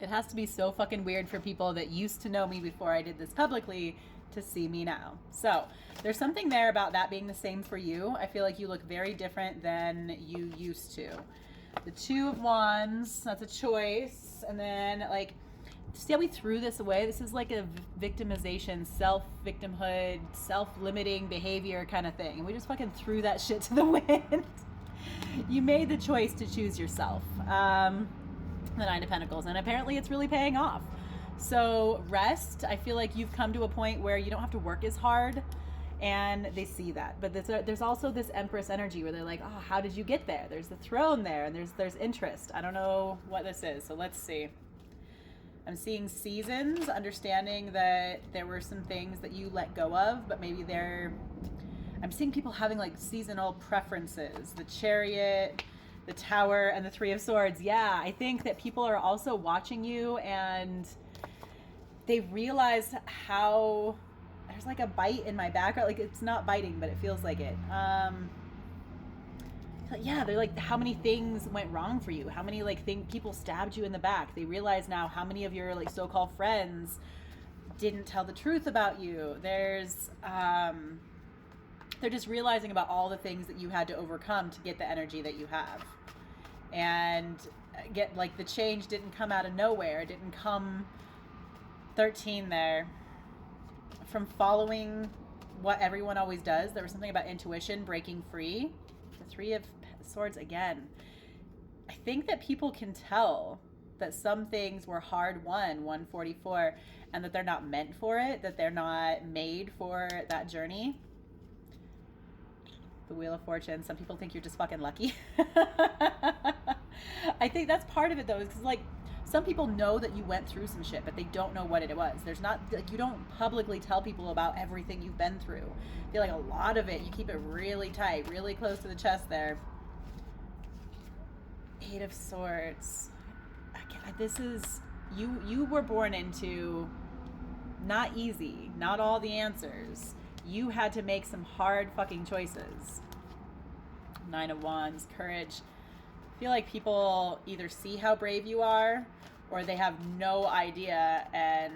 It has to be so fucking weird for people that used to know me before I did this publicly to see me now. So there's something there about that being the same for you. I feel like you look very different than you used to. The Two of Wands, that's a choice. And then, like, see how we threw this away? This is like a victimization, self-victimhood, self-limiting behavior kind of thing. And we just fucking threw that shit to the wind. You made the choice to choose yourself. The Nine of Pentacles. And apparently it's really paying off. So rest. I feel like you've come to a point where you don't have to work as hard. And they see that. But there's also this Empress energy where they're like, oh, how did you get there? There's the throne there, and there's interest. I don't know what this is, so let's see. I'm seeing seasons, understanding that there were some things that you let go of, but maybe I'm seeing people having like seasonal preferences. The Chariot, the Tower, and the Three of Swords. Yeah, I think that people are also watching you, and they realize how... There's like a bite in my back. Like, it's not biting, but it feels like it. Yeah, they're like, how many things went wrong for you? How many like people stabbed you in the back? They realize now how many of your like so-called friends didn't tell the truth about you. There's they're just realizing about all the things that you had to overcome to get the energy that you have. And get like the change didn't come out of nowhere. It didn't come 13 there from following what everyone always does. There was something about intuition, breaking free. The Three of Swords again. I think that people can tell that some things were hard won, 144, and that they're not meant for it, that they're not made for that journey. The Wheel of Fortune. Some people think you're just fucking lucky. I think that's part of it though, because like, some people know that you went through some shit, but they don't know what it was. There's not, like, you don't publicly tell people about everything you've been through. I feel like a lot of it, you keep it really tight, really close to the chest there. Eight of Swords. Again, this is, you were born into not easy, not all the answers. You had to make some hard fucking choices. Nine of Wands, courage. I feel like people either see how brave you are or they have no idea, and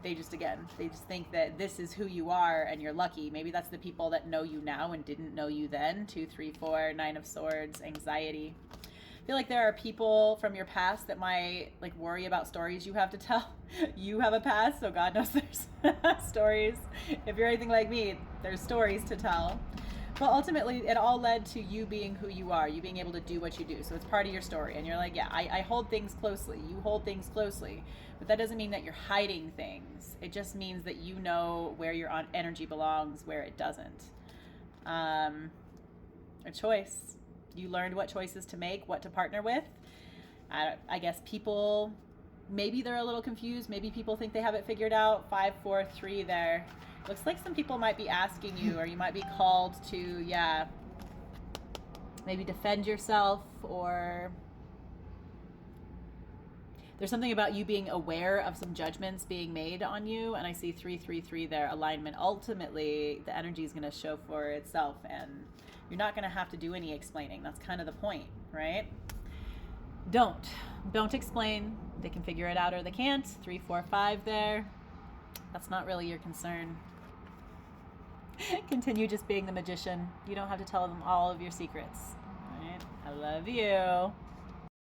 they just think that this is who you are and you're lucky. Maybe that's the people that know you now and didn't know you then. 2, 3, 4, Nine of Swords, anxiety. I feel like there are people from your past that might like worry about stories you have to tell. You have a past, so God knows there's stories. If you're anything like me, there's stories to tell. But ultimately, it all led to you being who you are, you being able to do what you do. So it's part of your story. And you're like, yeah, I hold things closely. You hold things closely. But that doesn't mean that you're hiding things. It just means that you know where your energy belongs, where it doesn't. A choice. You learned what choices to make, what to partner with. I guess people, maybe they're a little confused. Maybe people think they have it figured out. 5, 4, 3 there. Looks like some people might be asking you, or you might be called to, yeah, maybe defend yourself, or there's something about you being aware of some judgments being made on you. And I see 3, 3, 3 there, alignment. Ultimately, the energy is going to show for itself, and you're not going to have to do any explaining. That's kind of the point, right? Don't explain. They can figure it out or they can't. 3, 4, 5 there. That's not really your concern. Continue just being the magician. You don't have to tell them all of your secrets. All right? I love you.